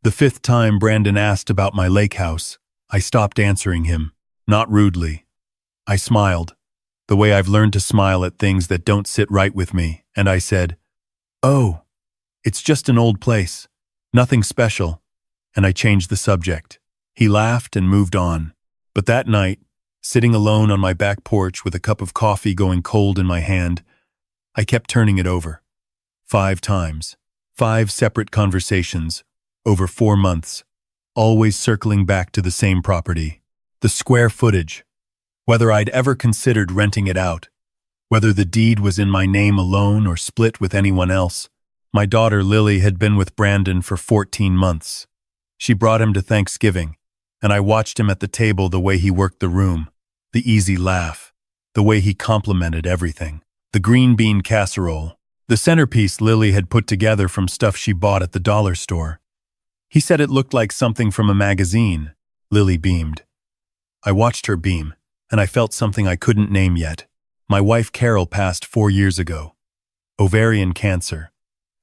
The fifth time Brandon asked about my lake house, I stopped answering him, not rudely. I smiled, the way I've learned to smile at things that don't sit right with me, and I said, "Oh, it's just an old place. Nothing special." And I changed the subject. He laughed and moved on. But that night, sitting alone on my back porch with a cup of coffee going cold in my hand, I kept turning it over. 5 times. 5 separate conversations, over 4 months, always circling back to the same property. The square footage. Whether I'd ever considered renting it out. Whether the deed was in my name alone or split with anyone else. My daughter Lily had been with Brandon for 14 months. She brought him to Thanksgiving, and I watched him at the table the way he worked the room, the easy laugh, the way he complimented everything. The green bean casserole, the centerpiece Lily had put together from stuff she bought at the dollar store. He said it looked like something from a magazine. Lily beamed. I watched her beam, and I felt something I couldn't name yet. My wife Carol passed 4 years ago. Ovarian cancer.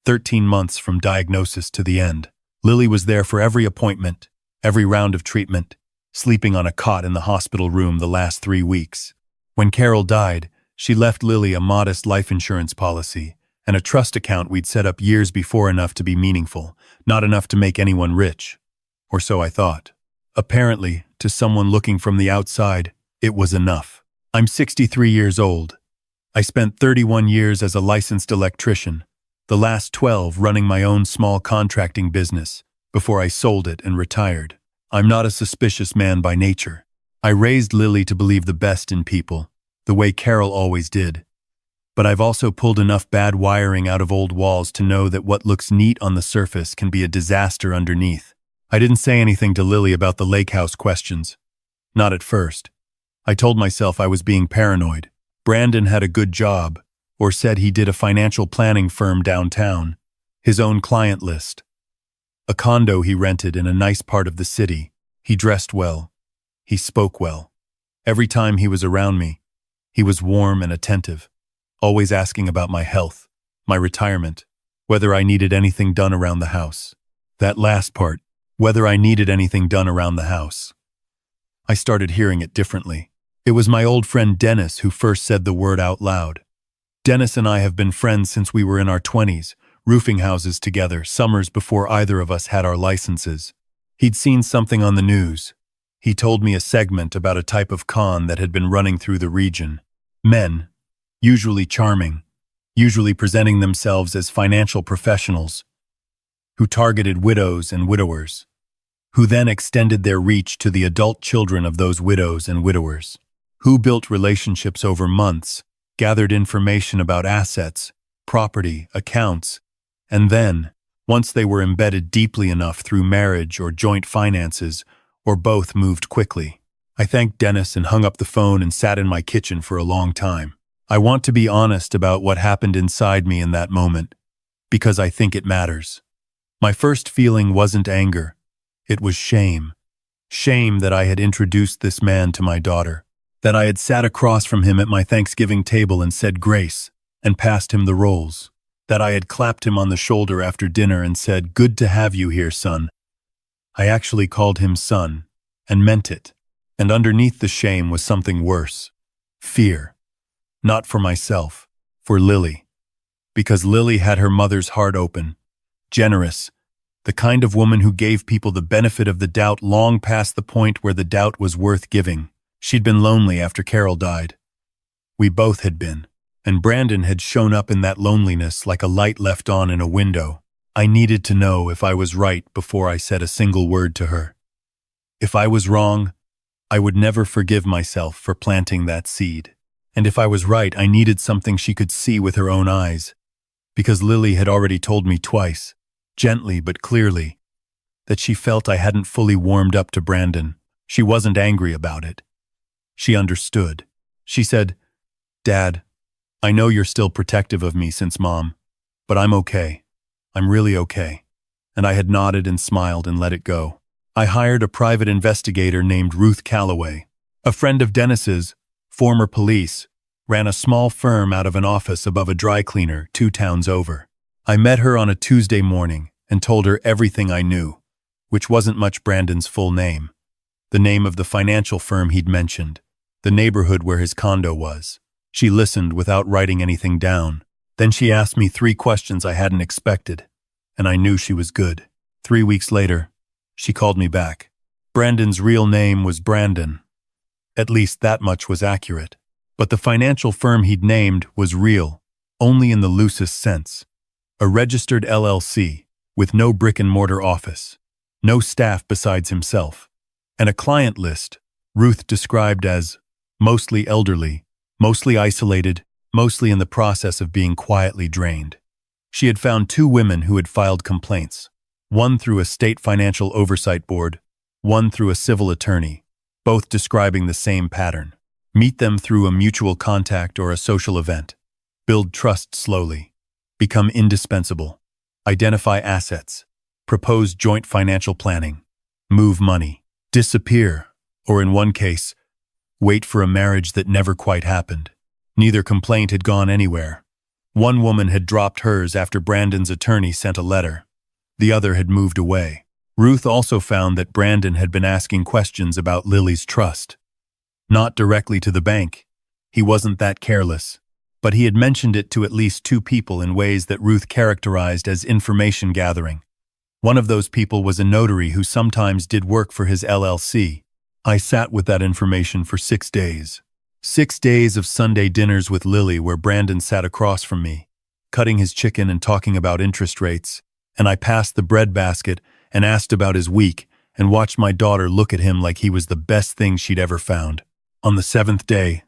13 months from diagnosis to the end. Lily was there for every appointment, every round of treatment, sleeping on a cot in the hospital room the last 3 weeks. When Carol died, she left Lily a modest life insurance policy and a trust account we'd set up years before, enough to be meaningful, not enough to make anyone rich. Or so I thought. Apparently, to someone looking from the outside, it was enough. I'm 63 years old. I spent 31 years as a licensed electrician, the last 12 running my own small contracting business, before I sold it and retired. I'm not a suspicious man by nature. I raised Lily to believe the best in people, the way Carol always did. But I've also pulled enough bad wiring out of old walls to know that what looks neat on the surface can be a disaster underneath. I didn't say anything to Lily about the lake house questions. Not at first. I told myself I was being paranoid. Brandon had a good job, or said he did a financial planning firm downtown, his own client list. A condo he rented in a nice part of the city. He dressed well. He spoke well. Every time he was around me, he was warm and attentive, always asking about my health, my retirement, whether I needed anything done around the house. That last part, whether I needed anything done around the house. I started hearing it differently. It was my old friend Dennis who first said the word out loud. Dennis and I have been friends since we were in our 20s, roofing houses together, summers before either of us had our licenses. He'd seen something on the news. He told me a segment about a type of con that had been running through the region. Men, usually charming, usually presenting themselves as financial professionals, who targeted widows and widowers, who then extended their reach to the adult children of those widows and widowers, who built relationships over months, gathered information about assets, property, accounts, and then, once they were embedded deeply enough through marriage or joint finances, or both, moved quickly. I thanked Dennis and hung up the phone and sat in my kitchen for a long time. I want to be honest about what happened inside me in that moment, because I think it matters. My first feeling wasn't anger. It was shame. Shame that I had introduced this man to my daughter, that I had sat across from him at my Thanksgiving table and said grace, and passed him the rolls, that I had clapped him on the shoulder after dinner and said, "Good to have you here, son." I actually called him son, and meant it. And underneath the shame was something worse. Fear. Not for myself, for Lily. Because Lily had her mother's heart open, generous, the kind of woman who gave people the benefit of the doubt long past the point where the doubt was worth giving. She'd been lonely after Carol died. We both had been, and Brandon had shown up in that loneliness like a light left on in a window. I needed to know if I was right before I said a single word to her. If I was wrong, I would never forgive myself for planting that seed. And if I was right, I needed something she could see with her own eyes, because Lily had already told me twice, gently but clearly, that she felt I hadn't fully warmed up to Brandon. She wasn't angry about it. She understood. She said, "Dad, I know you're still protective of me since Mom, but I'm okay. I'm really okay." And I had nodded and smiled and let it go. I hired a private investigator named Ruth Calloway. A friend of Dennis's, former police, ran a small firm out of an office above a dry cleaner 2 towns over. I met her on a Tuesday morning and told her everything I knew. which wasn't much Brandon's full name, the name of the financial firm he'd mentioned, the neighborhood where his condo was. She listened without writing anything down. Then she asked me 3 questions I hadn't expected, and I knew she was good. 3 weeks later, she called me back. Brandon's real name was Brandon. At least that much was accurate. But the financial firm he'd named was real, only in the loosest sense. A registered LLC, with no brick-and-mortar office, no staff besides himself, and a client list Ruth described as mostly elderly, mostly isolated, mostly in the process of being quietly drained. She had found 2 women who had filed complaints, one through a state financial oversight board, one through a civil attorney, both describing the same pattern. Meet them through a mutual contact or a social event. Build trust slowly. Become indispensable. Identify assets. Propose joint financial planning. Move money. Disappear, or in one case, wait for a marriage that never quite happened. Neither complaint had gone anywhere. One woman had dropped hers after Brandon's attorney sent a letter. The other had moved away. Ruth also found that Brandon had been asking questions about Lily's trust. Not directly to the bank. He wasn't that careless. But he had mentioned it to at least 2 people in ways that Ruth characterized as information gathering. One of those people was a notary who sometimes did work for his LLC. I sat with that information for 6 days. 6 days of Sunday dinners with Lily where Brandon sat across from me, cutting his chicken and talking about interest rates, and I passed the bread basket and asked about his week and watched my daughter look at him like he was the best thing she'd ever found. On the 7th day,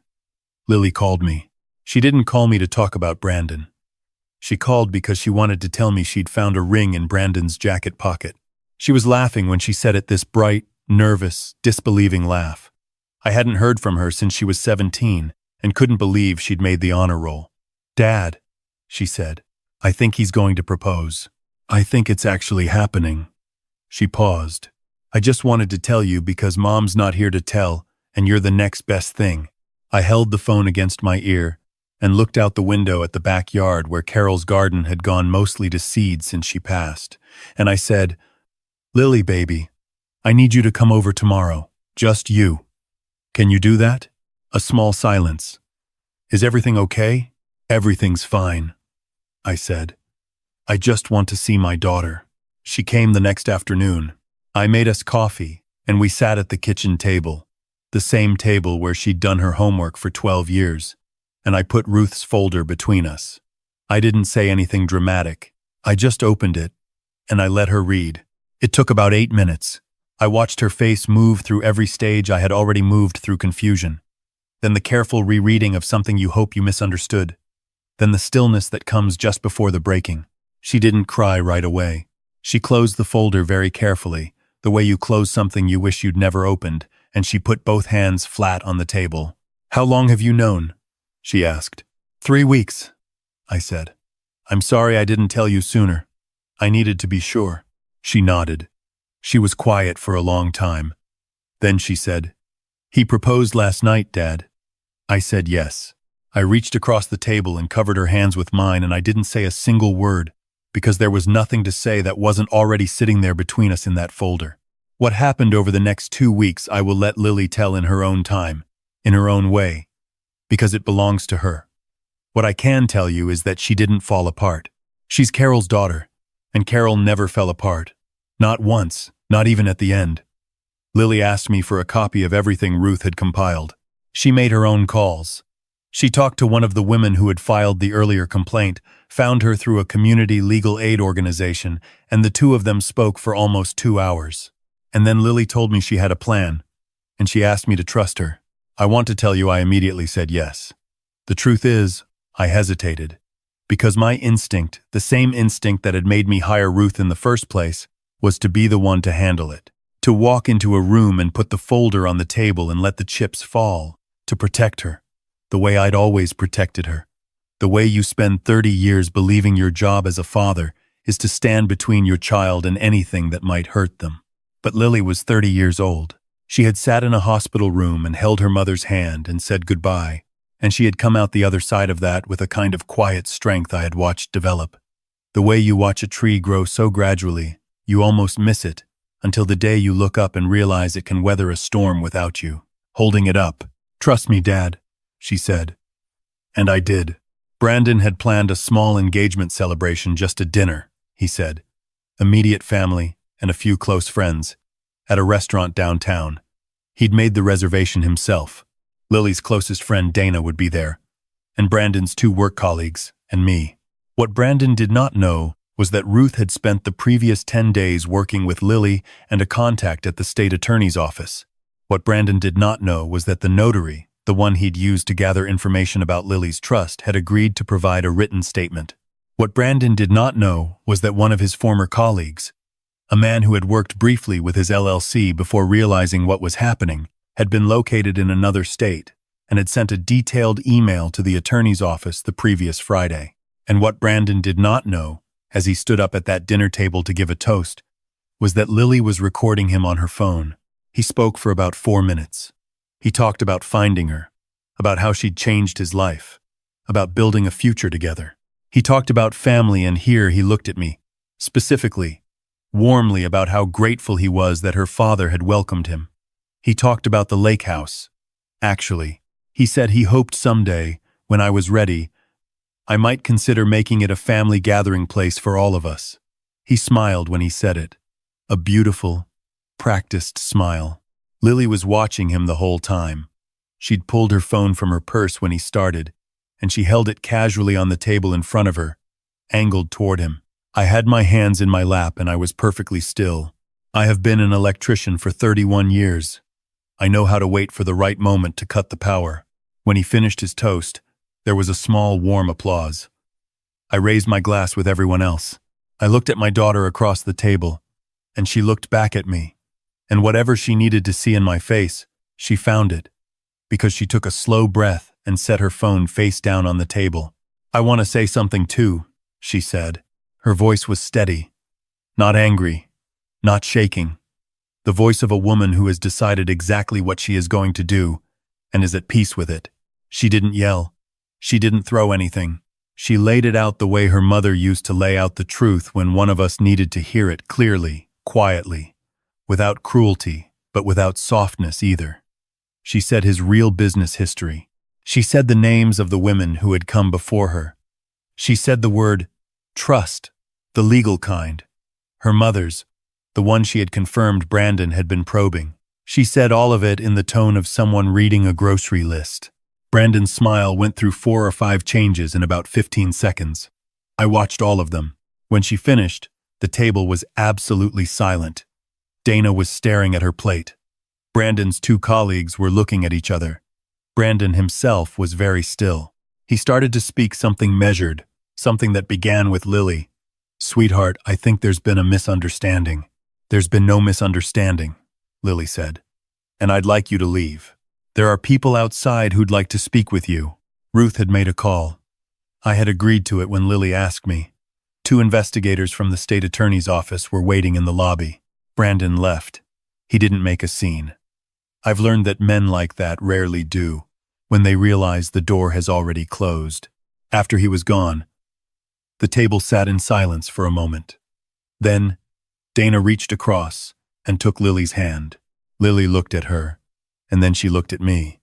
Lily called me. She didn't call me to talk about Brandon. She called because she wanted to tell me she'd found a ring in Brandon's jacket pocket. She was laughing when she said it, this bright, nervous, disbelieving laugh. I hadn't heard from her since she was 17 and couldn't believe she'd made the honor roll. "Dad," she said, "I think he's going to propose. I think it's actually happening." She paused. "I just wanted to tell you because Mom's not here to tell, and you're the next best thing." I held the phone against my ear and looked out the window at the backyard where Carol's garden had gone mostly to seed since she passed. And I said, "Lily, baby, I need you to come over tomorrow. Just you. Can you do that?" A small silence. "Is everything okay?" "Everything's fine," I said. "I just want to see my daughter." She came the next afternoon. I made us coffee, and we sat at the kitchen table, the same table where she'd done her homework for 12 years, and I put Ruth's folder between us. I didn't say anything dramatic. I just opened it, and I let her read. It took about 8 minutes. I watched her face move through every stage I had already moved through: confusion, then the careful rereading of something you hope you misunderstood, then the stillness that comes just before the breaking. She didn't cry right away. She closed the folder very carefully, the way you close something you wish you'd never opened, and she put both hands flat on the table. "How long have you known?" she asked. 3 weeks, I said. "I'm sorry I didn't tell you sooner. I needed to be sure." She nodded. She was quiet for a long time. Then she said, "He proposed last night, Dad." I said yes. I reached across the table and covered her hands with mine, and I didn't say a single word, because there was nothing to say that wasn't already sitting there between us in that folder. What happened over the next 2 weeks I will let Lily tell in her own time, in her own way, because it belongs to her. What I can tell you is that she didn't fall apart. She's Carol's daughter, and Carol never fell apart. Not once, not even at the end. Lily asked me for a copy of everything Ruth had compiled. She made her own calls. She talked to one of the women who had filed the earlier complaint, found her through a community legal aid organization, and the 2 of them spoke for almost 2 hours. And then Lily told me she had a plan, and she asked me to trust her. I want to tell you I immediately said yes. The truth is, I hesitated, because my instinct, the same instinct that had made me hire Ruth in the first place, was to be the one to handle it, to walk into a room and put the folder on the table and let the chips fall, to protect her, the way I'd always protected her. The way you spend 30 years believing your job as a father is to stand between your child and anything that might hurt them. But Lily was 30 years old. She had sat in a hospital room and held her mother's hand and said goodbye, and she had come out the other side of that with a kind of quiet strength I had watched develop. The way you watch a tree grow so gradually, you almost miss it, until the day you look up and realize it can weather a storm without you holding it up. Trust me, Dad, she said. And I did. Brandon had planned a small engagement celebration, just a dinner, he said. Immediate family and a few close friends, at a restaurant downtown. He'd made the reservation himself. Lily's closest friend Dana would be there, and Brandon's 2 work colleagues, and me. What Brandon did not know was that Ruth had spent the previous 10 days working with Lily and a contact at the state attorney's office. What Brandon did not know was that the notary, the one he'd used to gather information about Lily's trust, had agreed to provide a written statement. What Brandon did not know was that one of his former colleagues, a man who had worked briefly with his LLC before realizing what was happening, had been located in another state and had sent a detailed email to the attorney's office the previous Friday. And what Brandon did not know, as he stood up at that dinner table to give a toast, was that Lily was recording him on her phone. He spoke for about 4 minutes. He talked about finding her, about how she'd changed his life, about building a future together. He talked about family, and here he looked at me, specifically, warmly, about how grateful he was that her father had welcomed him. He talked about the lake house. Actually, he said he hoped someday, when I was ready, I might consider making it a family gathering place for all of us. He smiled when he said it. A beautiful, practiced smile. Lily was watching him the whole time. She'd pulled her phone from her purse when he started, and she held it casually on the table in front of her, angled toward him. I had my hands in my lap and I was perfectly still. I have been an electrician for 31 years. I know how to wait for the right moment to cut the power. When he finished his toast, there was a small, warm applause. I raised my glass with everyone else. I looked at my daughter across the table, and she looked back at me. And whatever she needed to see in my face, she found it, because she took a slow breath and set her phone face down on the table. I want to say something too, she said. Her voice was steady, not angry, not shaking. The voice of a woman who has decided exactly what she is going to do and is at peace with it. She didn't yell. She didn't throw anything. She laid it out the way her mother used to lay out the truth when one of us needed to hear it, clearly, quietly, without cruelty, but without softness either. She said his real business history. She said the names of the women who had come before her. She said the word trust, the legal kind. Her mother's, the one she had confirmed Brandon had been probing. She said all of it in the tone of someone reading a grocery list. Brandon's smile went through 4 or 5 changes in about 15 seconds. I watched all of them. When she finished, the table was absolutely silent. Dana was staring at her plate. Brandon's 2 colleagues were looking at each other. Brandon himself was very still. He started to speak something measured, something that began with Lily. Sweetheart, I think there's been a misunderstanding. There's been no misunderstanding, Lily said. And I'd like you to leave. There are people outside who'd like to speak with you. Ruth had made a call. I had agreed to it when Lily asked me. 2 investigators from the state attorney's office were waiting in the lobby. Brandon left. He didn't make a scene. I've learned that men like that rarely do, when they realize the door has already closed. After he was gone, the table sat in silence for a moment. Then, Dana reached across and took Lily's hand. Lily looked at her, and then she looked at me.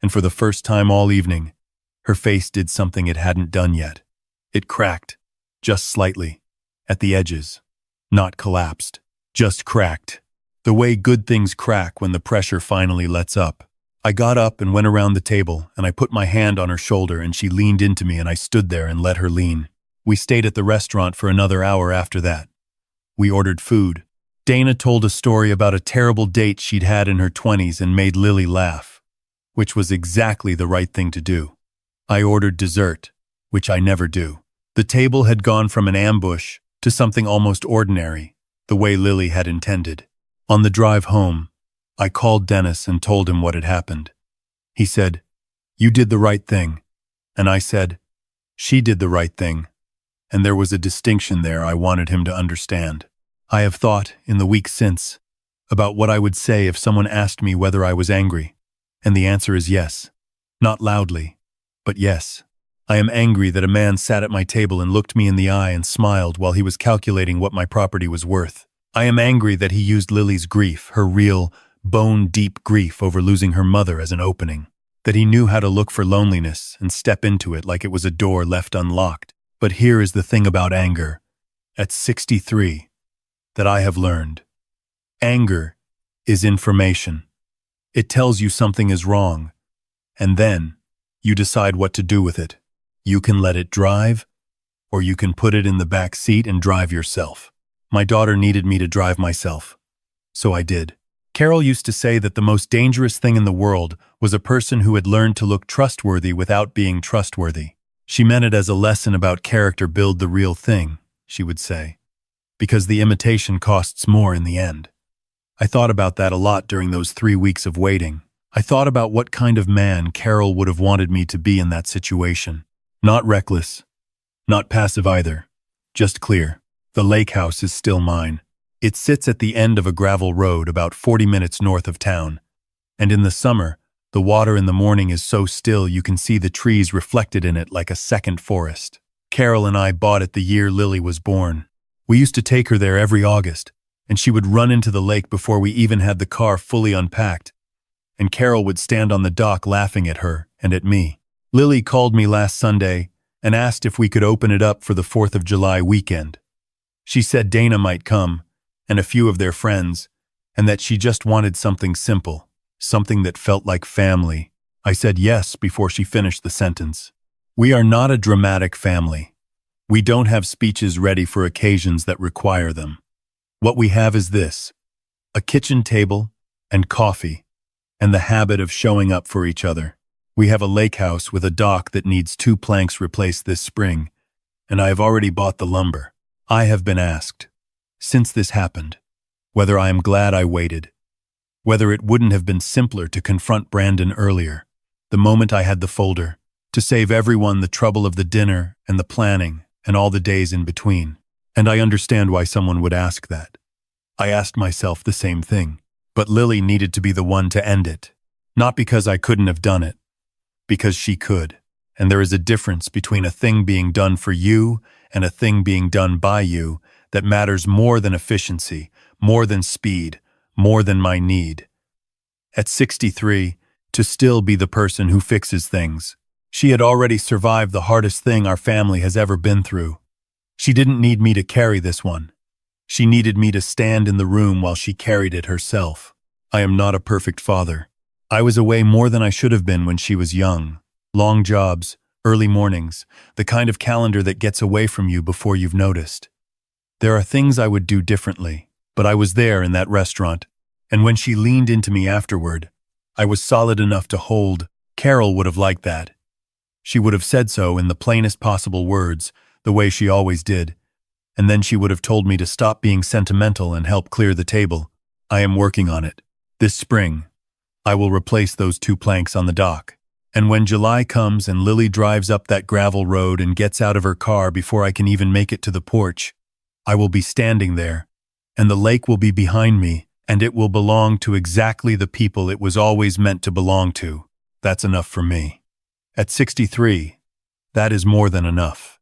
And for the first time all evening, her face did something it hadn't done yet. It cracked, just slightly, at the edges. Not collapsed, just cracked. The way good things crack when the pressure finally lets up. I got up and went around the table, and I put my hand on her shoulder, and she leaned into me, and I stood there and let her lean. We stayed at the restaurant for another hour after that. We ordered food. Dana told a story about a terrible date she'd had in her 20s and made Lily laugh, which was exactly the right thing to do. I ordered dessert, which I never do. The table had gone from an ambush to something almost ordinary, the way Lily had intended. On the drive home, I called Dennis and told him what had happened. He said, "You did the right thing." And I said, "She did the right thing." And there was a distinction there I wanted him to understand. I have thought, in the weeks since, about what I would say if someone asked me whether I was angry. And the answer is yes. Not loudly, but yes. I am angry that a man sat at my table and looked me in the eye and smiled while he was calculating what my property was worth. I am angry that he used Lily's grief, her real, bone-deep grief over losing her mother as an opening. That he knew how to look for loneliness and step into it like it was a door left unlocked. But here is the thing about anger. At 63, that I have learned. Anger is information. It tells you something is wrong, and then you decide what to do with it. You can let it drive, or you can put it in the back seat and drive yourself. My daughter needed me to drive myself, so I did. Carol used to say that the most dangerous thing in the world was a person who had learned to look trustworthy without being trustworthy. She meant it as a lesson about character build the real thing, she would say, because the imitation costs more in the end. I thought about that a lot during those 3 weeks of waiting. I thought about what kind of man Carol would have wanted me to be in that situation. Not reckless, not passive either, just clear. The lake house is still mine. It sits at the end of a gravel road about 40 minutes north of town. And in the summer, the water in the morning is so still you can see the trees reflected in it like a second forest. Carol and I bought it the year Lily was born. We used to take her there every August, and she would run into the lake before we even had the car fully unpacked. And Carol would stand on the dock laughing at her and at me. Lily called me last Sunday and asked if we could open it up for the 4th of July weekend. She said Dana might come, and a few of their friends, and that she just wanted something simple, something that felt like family. I said yes before she finished the sentence. We are not a dramatic family. We don't have speeches ready for occasions that require them. What we have is this: a kitchen table and coffee, and the habit of showing up for each other. We have a lake house with a dock that needs 2 planks replaced this spring, and I have already bought the lumber. I have been asked, since this happened, whether I am glad I waited, whether it wouldn't have been simpler to confront Brandon earlier, the moment I had the folder, to save everyone the trouble of the dinner and the planning and all the days in between. And I understand why someone would ask that. I asked myself the same thing, but Lily needed to be the one to end it. Not because I couldn't have done it, because she could. And there is a difference between a thing being done for you and a thing being done by you that matters more than efficiency, more than speed, more than my need. At 63, to still be the person who fixes things. She had already survived the hardest thing our family has ever been through. She didn't need me to carry this one. She needed me to stand in the room while she carried it herself. I am not a perfect father. I was away more than I should have been when she was young. Long jobs, early mornings, the kind of calendar that gets away from you before you've noticed. There are things I would do differently, but I was there in that restaurant, and when she leaned into me afterward, I was solid enough to hold. Carol would have liked that. She would have said so in the plainest possible words, the way she always did, and then she would have told me to stop being sentimental and help clear the table. I am working on it. This spring, I will replace those 2 planks on the dock. And when July comes and Lily drives up that gravel road and gets out of her car before I can even make it to the porch, I will be standing there, and the lake will be behind me, and it will belong to exactly the people it was always meant to belong to. That's enough for me. At 63, that is more than enough.